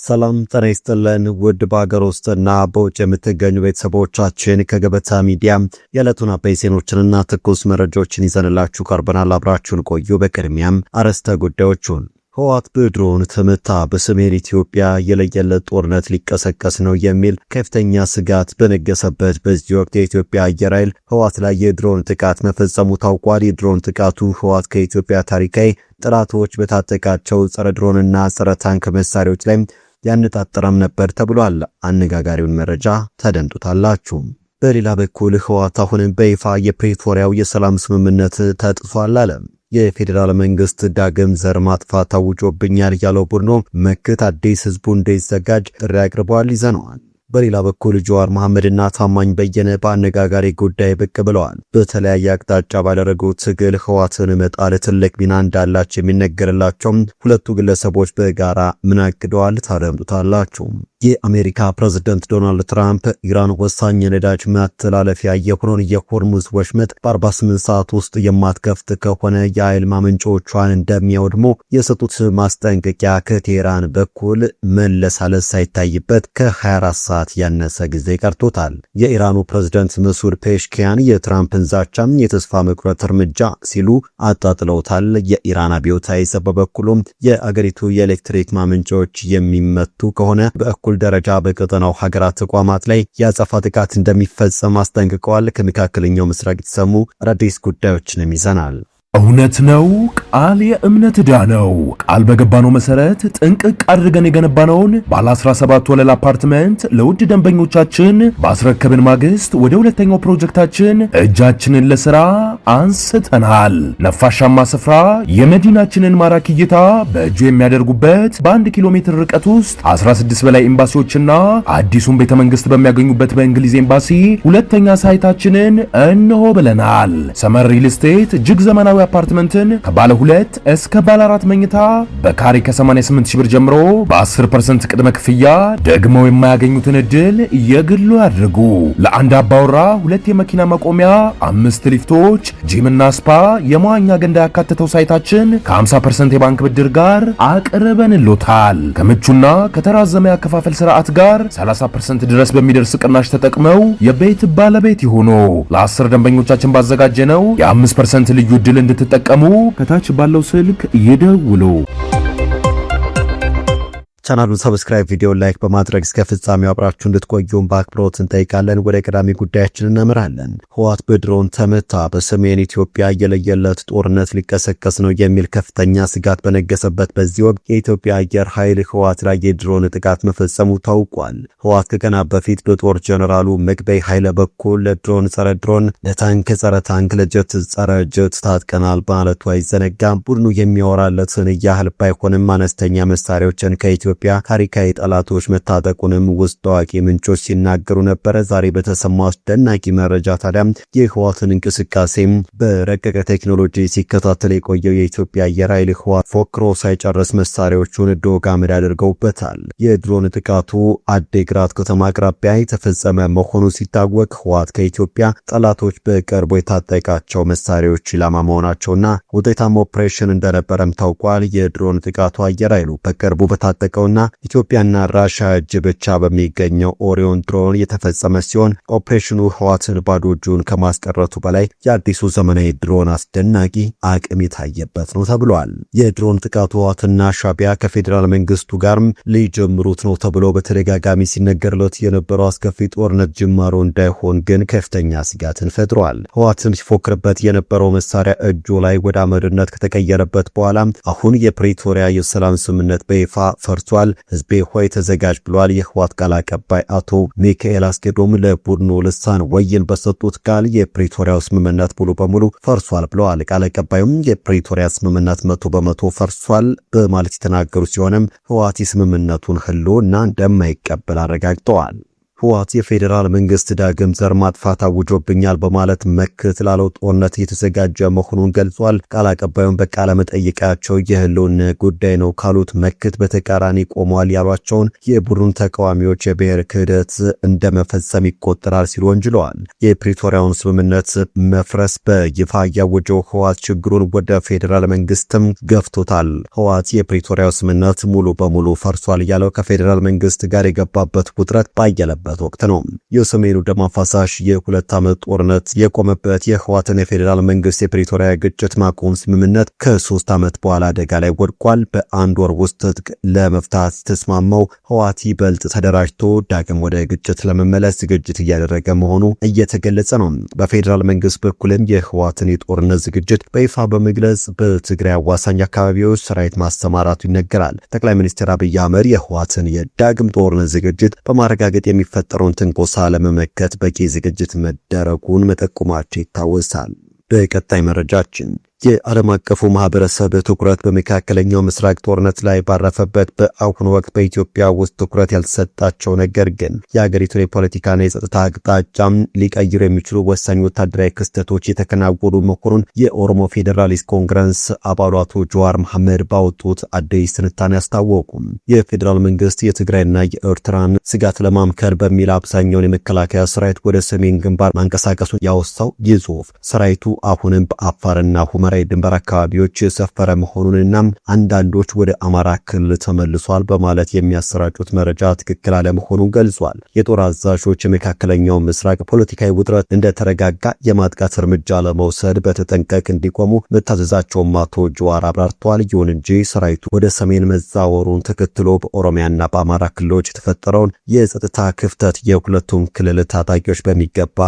ሰላም ጤና ይስጥልን ውድ በአገር ውስጥና በውጭ የምትገኙ ቤተሰቦቻችን ከገበታ ሚዲያ የዕለቱን አበይት ዜናዎችንና ትኩስ መረጃዎችን ይዘንላችሁ ቀርበናል። አብራችሁን ቆዩ። በቅድሚያም አርዕስተ ጉዳዮቹን ህወሓት በድሮን ተመታ፣ በሰሜን ኢትዮጵያ የለየለት ጦርነት ሊቀሰቀስ ነው የሚል ከፍተኛ ስጋት በነገሰበት በዚህ ወቅት የኢትዮጵያ አየር ኃይል ህወሓት ላይ የድሮን ጥቃት መፈጸሙ ታውቋል። የድሮን ጥቃቱ ህወሓት ከኢትዮጵያ ታሪካዊ ጠላቶች በታጠቃቸው ጸረ ድሮንና ጸረ ታንክ መሳሪያዎች ላይ ያነጣጠረም ነበር ተብሏል። አነጋጋሪውን መረጃ ተደምጡታላችሁ። በሌላ በኩል ህወሓት አሁንም በይፋ የፕሪቶሪያው የሰላም ስምምነት ተጥሷል አለ። የፌዴራል መንግስት ዳግም ዘር ማጥፋት ታውጆብኛል ያለው ቡድኑ መክት አዲስ ህዝቡ እንዲዘጋጅ ጥሪ አቅርበዋል። ይዘነዋል። በሌላ በኩል ጀዋር መሐመድና ታማኝ በየነ በአነጋጋሪ ጉዳይ ብቅ ብለዋል። በተለያየ አቅጣጫ ባደረጉት ትግል ህወሓትን መጣል ትልቅ ሚና እንዳላቸው የሚነገርላቸው ሁለቱ ግለሰቦች በጋራ ምን አቅደዋል? ታደምጡታላችሁ። የአሜሪካ ፕሬዝዳንት ዶናልድ ትራምፕ ኢራን ወሳኝ የነዳጅ ማስተላለፊያ የሆነውን የሆርሙዝ ወሽመጥ በ48 ሰዓት ውስጥ የማትከፍት ከሆነ የኃይል ማመንጫዎቿን እንደሚያወድሙ የሰጡት ማስጠንቀቂያ ከቴህራን በኩል መለሳለስ ሳይታይበት ከ24 ሰዓት ያነሰ ጊዜ ቀርቶታል። የኢራኑ ፕሬዝዳንት መሱድ ፔሽኪያን የትራምፕን ዛቻም የተስፋ መቁረጥ እርምጃ ሲሉ አጣጥለውታል። የኢራን አብዮታዊ ዘብ በበኩሉም የአገሪቱ የኤሌክትሪክ ማመንጫዎች የሚመቱ ከሆነ በእኩል ደረጃ በቀጠናው ሀገራት ተቋማት ላይ ያጸፋ ጥቃት እንደሚፈጸም አስጠንቅቀዋል። ከመካከለኛው ምስራቅ የተሰሙ አዳዲስ ጉዳዮችንም ይዘናል። እውነት ነው። ቃል የእምነት ዕዳ ነው። ቃል በገባነው መሰረት ጥንቅቅ አድርገን የገነባነውን ባለ 17 ወለል አፓርትመንት ለውድ ደንበኞቻችን ባስረከብን ማግስት ወደ ሁለተኛው ፕሮጀክታችን እጃችንን ለሥራ አንስተናል። ነፋሻማ ስፍራ፣ የመዲናችንን ማራኪ እይታ በእጁ የሚያደርጉበት በ1 ኪሎ ሜትር ርቀት ውስጥ 16 በላይ ኤምባሲዎችና አዲሱን ቤተ መንግስት በሚያገኙበት በእንግሊዝ ኤምባሲ ሁለተኛ ሳይታችንን እንሆ ብለናል። ሰመር ሪል ስቴት እጅግ ዘመናዊ አፓርትመንትን ከባለ 2 እስከ ባለ 4 መኝታ በካሬ ከ88 ሺህ ብር ጀምሮ በ10% ቅድመ ክፍያ ደግሞ የማያገኙትን እድል የግሉ ያድርጉ። ለአንድ አባወራ 2 የመኪና መቆሚያ፣ 5 ሊፍቶች፣ ጂምና ስፓ፣ የመዋኛ ገንዳ ያካተተው ሳይታችን ከ50% የባንክ ብድር ጋር አቅርበንሎታል። ከምቹና ከተራዘመ ያከፋፈል ስርዓት ጋር 30% ድረስ በሚደርስ ቅናሽ ተጠቅመው የቤት ባለቤት ይሁኑ። ለ10 ደንበኞቻችን ባዘጋጀነው የ5% ልዩ እድል እንድትጠቀሙ ከታች ባለው ስልክ ይደውሉ። ቻናሉን ሰብስክራይብ፣ ቪዲዮ ላይክ በማድረግ እስከ ፍጻሜው አብራችሁ እንድትቆዩን በአክብሮት እንጠይቃለን። ወደ ቀዳሚ ጉዳያችን እናመራለን። ህወሓት በድሮን ተመታ፣ በሰሜን ኢትዮጵያ የለየለት ጦርነት ሊቀሰቀስ ነው የሚል ከፍተኛ ስጋት በነገሰበት በዚህ ወቅት የኢትዮጵያ አየር ኃይል ህወሓት ላይ የድሮን ጥቃት መፈጸሙ ታውቋል። ህወሓት ከቀናት በፊት በጦር ጀነራሉ መግበይ ኃይለ በኩል ለድሮን ጸረ ድሮን፣ ለታንክ ጸረ ታንክ፣ ለጀት ጸረ ጀት ታጥቀናል ማለቱ አይዘነጋም። ቡድኑ የሚያወራለትን ያህል ባይሆንም አነስተኛ መሳሪያዎችን ከኢትዮጵያ ታሪካዊ ጠላቶች መታጠቁንም ውስጥ ታዋቂ ምንጮች ሲናገሩ ነበር። ዛሬ በተሰማው አስደናቂ መረጃ ታዲያ የህወሓትን እንቅስቃሴ በረቀቀ ቴክኖሎጂ ሲከታተል የቆየው የኢትዮጵያ አየር ኃይል ህወሓት ፎክሮ ሳይጨርስ መሳሪያዎቹን ዶግ አመድ አድርገውበታል። የድሮን ጥቃቱ አዴግራት ከተማ አቅራቢያ የተፈጸመ መሆኑ ሲታወቅ ህወሓት ከኢትዮጵያ ጠላቶች በቅርቡ የታጠቃቸው መሳሪያዎች ኢላማ መሆናቸውና ውጤታማ ኦፕሬሽን እንደነበረም ታውቋል። የድሮን ጥቃቱ አየር ኃይሉ በቅርቡ በታጠቀው ኢትዮጵያና ራሻ እጅ ብቻ በሚገኘው ኦሪዮን ድሮን የተፈጸመ ሲሆን ኦፕሬሽኑ ህወሓትን ባዶ እጁን ከማስቀረቱ በላይ የአዲሱ ዘመናዊ ድሮን አስደናቂ አቅም የታየበት ነው ተብሏል። የድሮን ጥቃቱ ህወሓትና ሻቢያ ከፌዴራል መንግስቱ ጋርም ሊጀምሩት ነው ተብሎ በተደጋጋሚ ሲነገርለት የነበረው አስከፊ ጦርነት ጅማሮ እንዳይሆን ግን ከፍተኛ ስጋትን ፈጥሯል። ህወሓትም ሲፎክርበት የነበረው መሳሪያ እጁ ላይ ወደ አመድነት ከተቀየረበት በኋላ አሁን የፕሪቶሪያ የሰላም ስምምነት በይፋ ፈርሷል። ህዝቤ ሆይ ተዘጋጅ ብሏል። የህወሓት ቃል አቀባይ አቶ ሚካኤል አስገዶም ለቡድኑ ልሳን ወይን በሰጡት ቃል የፕሪቶሪያው ስምምነት ሙሉ በሙሉ ፈርሷል ብለዋል። ቃል አቀባዩም የፕሪቶሪያ ስምምነት 100% ፈርሷል በማለት የተናገሩ ሲሆንም ህወሓት የስምምነቱን ህልውና እንደማይቀበል አረጋግጠዋል። ህወሓት የፌዴራል መንግስት ዳግም ዘር ማጥፋት አውጆብኛል በማለት መክት ላለው ጦርነት የተዘጋጀ መሆኑን ገልጿል። ቃል አቀባዩን በቃለ መጠይቃቸው የህልውና ጉዳይ ነው ካሉት መክት በተቃራኒ ቆመዋል ያሏቸውን የቡድን ተቃዋሚዎች የብሔር ክህደት እንደመፈጸም ይቆጠራል ሲሉ ወንጅለዋል። የፕሪቶሪያውን ስምምነት መፍረስ በይፋ ያወጀው ህወሓት ችግሩን ወደ ፌዴራል መንግስትም ገፍቶታል። ህወሓት የፕሪቶሪያው ስምምነት ሙሉ በሙሉ ፈርሷል ያለው ከፌዴራል መንግስት ጋር የገባበት ውጥረት ባየለበት ወቅት ነው። የሰሜኑ ደም አፋሳሽ የሁለት ዓመት ጦርነት የቆመበት የህወሓትን የፌዴራል መንግስት የፕሪቶሪያ ግጭት ማቆም ስምምነት ከ3 ዓመት በኋላ አደጋ ላይ ወድቋል። በአንድ ወር ውስጥ ትጥቅ ለመፍታት ተስማማው ህወሓት ይበልጥ ተደራጅቶ ዳግም ወደ ግጭት ለመመለስ ዝግጅት እያደረገ መሆኑ እየተገለጸ ነው። በፌዴራል መንግስት በኩልም የህወሓትን የጦርነት ዝግጅት በይፋ በመግለጽ በትግራይ አዋሳኝ አካባቢዎች ሰራዊት ማስተማራቱ ይነገራል። ጠቅላይ ሚኒስትር አብይ አህመድ የህወሓትን የዳግም ጦርነት ዝግጅት በማረጋገጥ የሚፈጠረውን ትንኮሳ ለመመከት በቂ ዝግጅት መደረጉን መጠቆማቸው ይታወሳል። በቀጣይ መረጃችን የዓለም አቀፉ ማህበረሰብ ትኩረት በመካከለኛው ምስራቅ ጦርነት ላይ ባረፈበት በአሁኑ ወቅት በኢትዮጵያ ውስጥ ትኩረት ያልተሰጣቸው ነገር ግን የሀገሪቱን የፖለቲካና የጸጥታ አቅጣጫም ሊቀይሩ የሚችሉ ወሳኝ ወታደራዊ ክስተቶች የተከናወኑ መሆኑን የኦሮሞ ፌዴራሊስት ኮንግረስ አባሉ አቶ ጀዋር መሐመድ ባወጡት አዲስ ትንታኔ አስታወቁ። የፌዴራል መንግስት የትግራይና የኤርትራን ስጋት ለማምከር በሚል አብዛኛውን የመከላከያ ሰራዊት ወደ ሰሜን ግንባር ማንቀሳቀሱን ያወሳው ይህ ጽሑፍ ሰራዊቱ አሁንም በአፋርና ሁመራ ድንበር አካባቢዎች የሰፈረ መሆኑንና አንዳንዶች ወደ አማራ ክልል ተመልሷል በማለት የሚያሰራጩት መረጃ ትክክል አለመሆኑን ገልጿል። የጦር አዛዦች የመካከለኛው ምስራቅ ፖለቲካዊ ውጥረት እንደተረጋጋ የማጥቃት እርምጃ ለመውሰድ በተጠንቀቅ እንዲቆሙ መታዘዛቸውን አቶ ጀዋር አብራርተዋል። ይሁን እንጂ ሰራዊቱ ወደ ሰሜን መዛወሩን ተከትሎ በኦሮሚያና በአማራ ክልሎች የተፈጠረውን የጸጥታ ክፍተት የሁለቱም ክልል ታጣቂዎች በሚገባ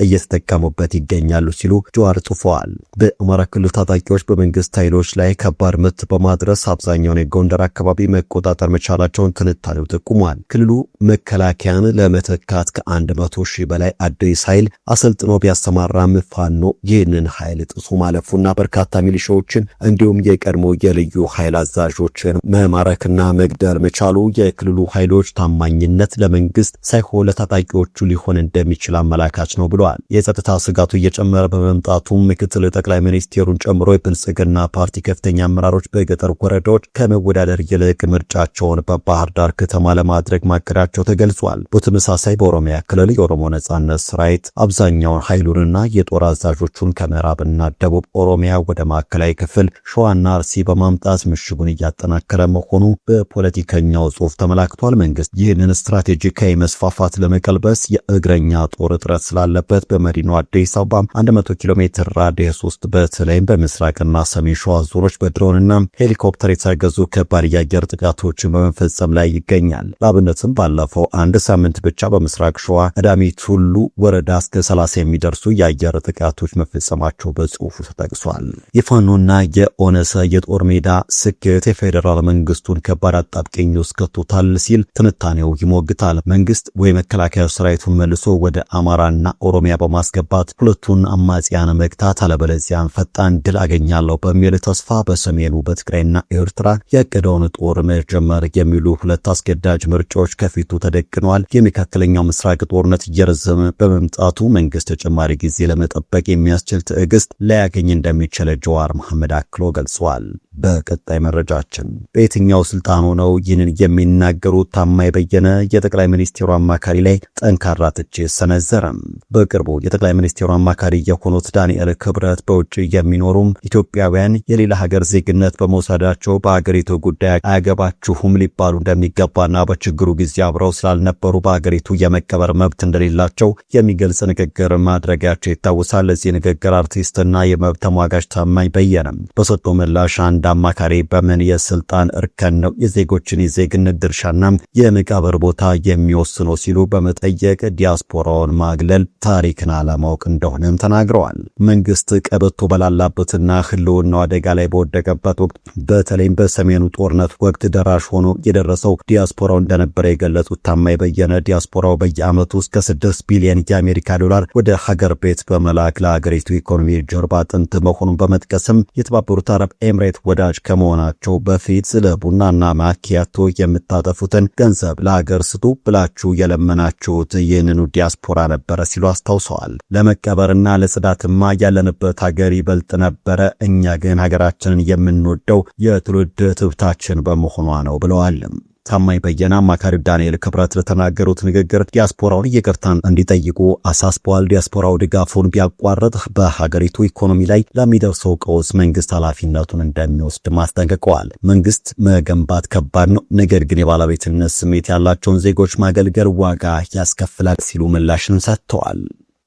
እየተጠቀሙበት ይገኛሉ ሲሉ ጀዋር ጽፈዋል። በአማራ ክልል ታጣቂዎች በመንግስት ኃይሎች ላይ ከባድ ምት በማድረስ አብዛኛውን የጎንደር አካባቢ መቆጣጠር መቻላቸውን ትንታኔው ጠቁሟል። ክልሉ መከላከያን ለመተካት ከ100 ሺህ በላይ አዲስ ኃይል አሰልጥኖ ቢያሰማራም ፋኖ ይህንን ኃይል ጥሶ ማለፉና በርካታ ሚሊሻዎችን እንዲሁም የቀድሞ የልዩ ኃይል አዛዦችን መማረክና መግደል መቻሉ የክልሉ ኃይሎች ታማኝነት ለመንግስት ሳይሆን ለታጣቂዎቹ ሊሆን እንደሚችል አመላካች ነው ብለዋል። የጸጥታ ስጋቱ እየጨመረ በመምጣቱ ምክትል ጠቅላይ ሚኒስትሩን ጨምሮ የብልጽግና ፓርቲ ከፍተኛ አመራሮች በገጠር ወረዳዎች ከመወዳደር ይልቅ ምርጫቸውን በባህር ዳር ከተማ ለማድረግ ማቀዳቸው ተገልጿል። በተመሳሳይ በኦሮሚያ ክልል የኦሮሞ ነጻነት ሰራዊት አብዛኛውን ኃይሉንና የጦር አዛዦቹን ከምዕራብና ደቡብ ኦሮሚያ ወደ ማዕከላዊ ክፍል ሸዋና አርሲ በማምጣት ምሽጉን እያጠናከረ መሆኑ በፖለቲከኛው ጽሑፍ ተመላክቷል። መንግስት ይህንን ስትራቴጂካዊ መስፋፋት ለመቀልበስ የእግረኛ ጦር እጥረት ስላለበት በመዲናው አዲስ አበባ 100 ኪሎ ሜትር ራዲየስ ውስጥ በተለይም በምስራቅና ሰሜን ሸዋ ዞኖች በድሮንና ሄሊኮፕተር የታገዙ ከባድ የአየር ጥቃቶችን በመፈጸም ላይ ይገኛል። ለአብነትም ባለፈው አንድ ሳምንት ብቻ በምስራቅ ሸዋ ቀዳሚት ሁሉ ወረዳ እስከ 30 የሚደርሱ የአየር ጥቃቶች መፈጸማቸው በጽሑፉ ተጠቅሷል። የፋኖና የኦነሰ የጦር ሜዳ ስኬት የፌዴራል መንግስቱን ከባድ አጣብቂኝ ውስጥ ከቶታል ሲል ትንታኔው ይሞግታል። መንግስት ወይ መከላከያ ሰራዊቱን መልሶ ወደ አማራና ኦሮሚያ በማስገባት ሁለቱን አማጽያን መግታት አለበለዚያን ፈጣን ድል አገኛለሁ በሚል ተስፋ በሰሜኑ በትግራይና ኤርትራ ያቀደውን ጦር መጀመር የሚሉ ሁለት አስገዳጅ ምርጫዎች ከፊቱ ተደቅነዋል። የመካከለኛው ምስራቅ ጦርነት እየረዘመ በመምጣቱ መንግስት ተጨማሪ ጊዜ ለመጠበቅ የሚያስችል ትዕግስት ላያገኝ እንደሚችል ጀዋር መሐመድ አክሎ ገልጿል። በቀጣይ መረጃችን በየትኛው ስልጣን ሆነው ይህንን የሚናገሩት ታማኝ በየነ የጠቅላይ ሚኒስትሩ አማካሪ ላይ ጠንካራ ትችት ሰነዘረም። በቅርቡ የጠቅላይ ሚኒስትሩ አማካሪ የሆኑት ዳንኤል ክብረት በውጭ የሚኖሩም ኢትዮጵያውያን የሌላ ሀገር ዜግነት በመውሰዳቸው በሀገሪቱ ጉዳይ አያገባችሁም ሊባሉ እንደሚገባና በችግሩ ጊዜ አብረው ስላልነበሩ በሀገሪቱ የመቀበር መብት እንደሌላቸው የሚገልጽ ንግግር ማድረጋቸው ይታወሳል። ለዚህ ንግግር አርቲስትና የመብት ተሟጋች ታማኝ በየነም በሰጠው ምላሽ አንድ አማካሪ በምን የስልጣን እርከን ነው የዜጎችን የዜግነት ድርሻና የመቃብር ቦታ የሚወስነው ሲሉ በመጠየቅ ዲያስፖራውን ማግለል ታሪክን አለማወቅ እንደሆነም ተናግረዋል። መንግስት ቀበቶ በላላበትና ህልውናው አደጋ ላይ በወደቀበት ወቅት በተለይም በሰሜኑ ጦርነት ወቅት ደራሽ ሆኖ የደረሰው ዲያስፖራው እንደነበረ የገለጹት ታማኝ በየነ ዲያስፖራው በየዓመቱ እስከ 6 ቢሊዮን የአሜሪካ ዶላር ወደ ሀገር ቤት በመላክ ለሀገሪቱ ኢኮኖሚ ጀርባ አጥንት መሆኑን በመጥቀስም የተባበሩት አረብ ኤምሬት ወዳጅ ከመሆናቸው በፊት ስለ ቡናና ማኪያቶ የምታጠፉትን ገንዘብ ለሀገር ስጡ ብላችሁ የለመናችሁት ይህንኑ ዲያስፖራ ነበረ ሲሉ አስታውሰዋል። ለመቀበርና ለጽዳትማ ያለንበት ሀገር ይበልጥ ነበረ። እኛ ግን ሀገራችንን የምንወደው የትውልድ ትብታችን በመሆኗ ነው ብለዋል። ታማኝ በየነ አማካሪው ዳንኤል ክብረት ለተናገሩት ንግግር ዲያስፖራውን ይቅርታን እንዲጠይቁ አሳስበዋል። ዲያስፖራው ድጋፉን ቢያቋርጥ በሀገሪቱ ኢኮኖሚ ላይ ለሚደርሰው ቀውስ መንግስት ኃላፊነቱን እንደሚወስድ ማስጠንቀቀዋል። መንግስት መገንባት ከባድ ነው፣ ነገር ግን የባለቤትነት ስሜት ያላቸውን ዜጎች ማገልገል ዋጋ ያስከፍላል ሲሉ ምላሽን ሰጥተዋል።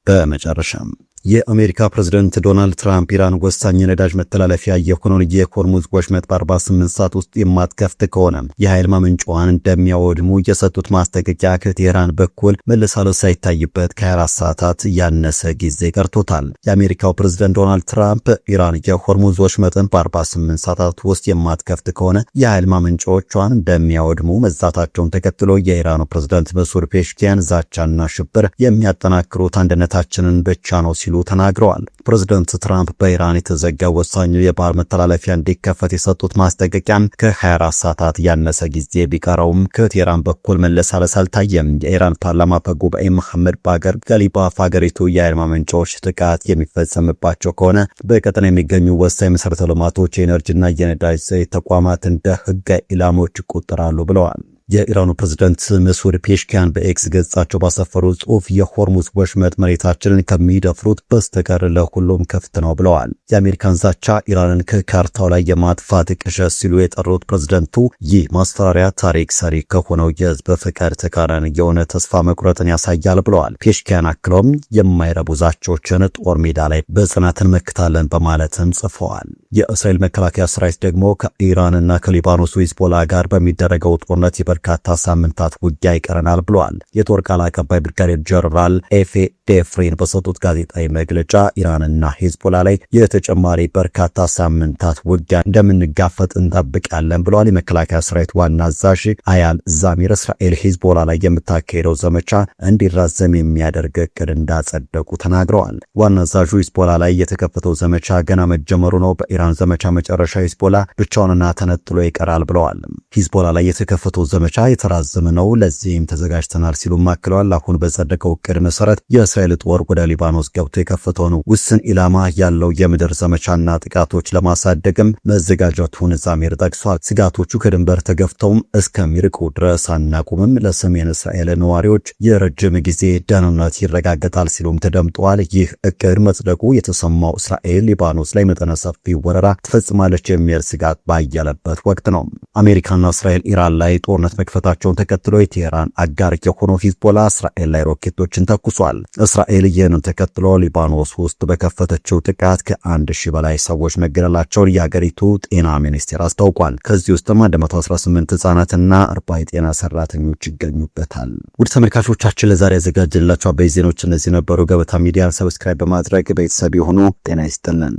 በመጨረሻም የአሜሪካ ፕሬዝዳንት ዶናልድ ትራምፕ ኢራን ወሳኝ የነዳጅ መተላለፊያ የሆነውን የሆርሙዝ ወሽመጥ በ48 ሰዓት ውስጥ የማትከፍት ከሆነ የኃይል ማመንጫዋን እንደሚያወድሙ የሰጡት ማስጠንቀቂያ ከቴህራን በኩል መለሳለስ ሳይታይበት ከ24 ሰዓታት ያነሰ ጊዜ ቀርቶታል። የአሜሪካው ፕሬዝዳንት ዶናልድ ትራምፕ ኢራን የሆርሙዝ ወሽመጥን በ48 ሰዓታት ውስጥ የማትከፍት ከሆነ የኃይል ማመንጫዎቿን እንደሚያወድሙ መዛታቸውን ተከትሎ የኢራኑ ፕሬዝዳንት መሱድ ፔሽኪያን ዛቻና ሽብር የሚያጠናክሩት አንድነታችንን ብቻ ነው ሲሉ ተናግረዋል። ፕሬዝዳንት ትራምፕ በኢራን የተዘጋ ወሳኙ የባህር መተላለፊያ እንዲከፈት የሰጡት ማስጠንቀቂያ ከ24 ሰዓታት ያነሰ ጊዜ ቢቀረውም ከቴህራን በኩል መለሳለስ አልታየም። የኢራን ፓርላማ በጉባኤ መሐመድ ባገር ገሊባፍ ሀገሪቱ የኃይል ማመንጫዎች ጥቃት የሚፈጸምባቸው ከሆነ በቀጠና የሚገኙ ወሳኝ መሠረተ ልማቶች፣ የኤነርጂና የነዳጅ ዘይት ተቋማት እንደ ህጋዊ ኢላማዎች ይቆጠራሉ ብለዋል። የኢራኑ ፕሬዝዳንት መሱድ ፔሽኪያን በኤክስ ገጻቸው ባሰፈሩ ጽሑፍ የሆርሙዝ ወሽመጥ መሬታችንን ከሚደፍሩት በስተቀር ለሁሉም ክፍት ነው ብለዋል። የአሜሪካን ዛቻ ኢራንን ከካርታው ላይ የማጥፋት ቅዠት ሲሉ የጠሩት ፕሬዝዳንቱ ይህ ማስፈራሪያ ታሪክ ሰሪ ከሆነው የህዝብ ፍቅር ተቃራኒ የሆነ ተስፋ መቁረጥን ያሳያል ብለዋል። ፔሽኪያን አክለውም የማይረቡ ዛቻዎችን ጦር ሜዳ ላይ በጽናት እንመክታለን በማለትም ጽፈዋል። የእስራኤል መከላከያ ሰራዊት ደግሞ ከኢራንና ከሊባኖሱ ሂዝቦላ ጋር በሚደረገው ጦርነት በርካታ ሳምንታት ውጊያ ይቀረናል ብለዋል። የጦር ቃል አቀባይ ብርጋዴር ጀነራል ኤፌ ዴፍሪን በሰጡት ጋዜጣዊ መግለጫ ኢራንና ሂዝቦላ ላይ የተጨማሪ በርካታ ሳምንታት ውጊያ እንደምንጋፈጥ እንጠብቃለን ብለዋል። የመከላከያ ሰራዊት ዋና አዛዥ አያል ዛሚር እስራኤል ሂዝቦላ ላይ የምታካሄደው ዘመቻ እንዲራዘም የሚያደርግ እቅድ እንዳጸደቁ ተናግረዋል። ዋና አዛዡ ሂዝቦላ ላይ የተከፈተው ዘመቻ ገና መጀመሩ ነው። በኢራን ዘመቻ መጨረሻ ሂዝቦላ ብቻውንና ተነጥሎ ይቀራል ብለዋል። ሂዝቦላ ላይ የተከፈተው ዘመቻ የተራዘመ ነው፣ ለዚህም ተዘጋጅተናል ሲሉ አክለዋል። አሁን በጸደቀው እቅድ መሰረት የእስራኤል ጦር ወደ ሊባኖስ ገብቶ የከፈተውን ውስን ኢላማ ያለው የምድር ዘመቻና ጥቃቶች ለማሳደግም መዘጋጀቱን ዛሚር ጠቅሷል። ስጋቶቹ ከድንበር ተገፍተውም እስከሚርቁ ድረስ አናቁምም፣ ለሰሜን እስራኤል ነዋሪዎች የረጅም ጊዜ ደህንነት ይረጋገጣል ሲሉም ተደምጠዋል። ይህ እቅድ መጽደቁ የተሰማው እስራኤል ሊባኖስ ላይ መጠነ ሰፊ ወረራ ትፈጽማለች የሚል ስጋት ባየለበት ወቅት ነው። አሜሪካና እስራኤል ኢራን ላይ ጦርነት መክፈታቸውን ተከትሎ የቴህራን አጋር የሆነው ሂዝቦላ እስራኤል ላይ ሮኬቶችን ተኩሷል። እስራኤል ይህንን ተከትሎ ሊባኖስ ውስጥ በከፈተችው ጥቃት ከ1000 በላይ ሰዎች መገደላቸውን የሀገሪቱ ጤና ሚኒስቴር አስታውቋል። ከዚህ ውስጥም 118 ህጻናትና 40 የጤና ሰራተኞች ይገኙበታል። ውድ ተመልካቾቻችን ለዛሬ ያዘጋጀንላችሁ አበይት ዜናዎች እነዚህ ነበሩ። ገበታ ሚዲያን ሰብስክራይብ በማድረግ ቤተሰብ የሆኑ ጤና ይስጥልን።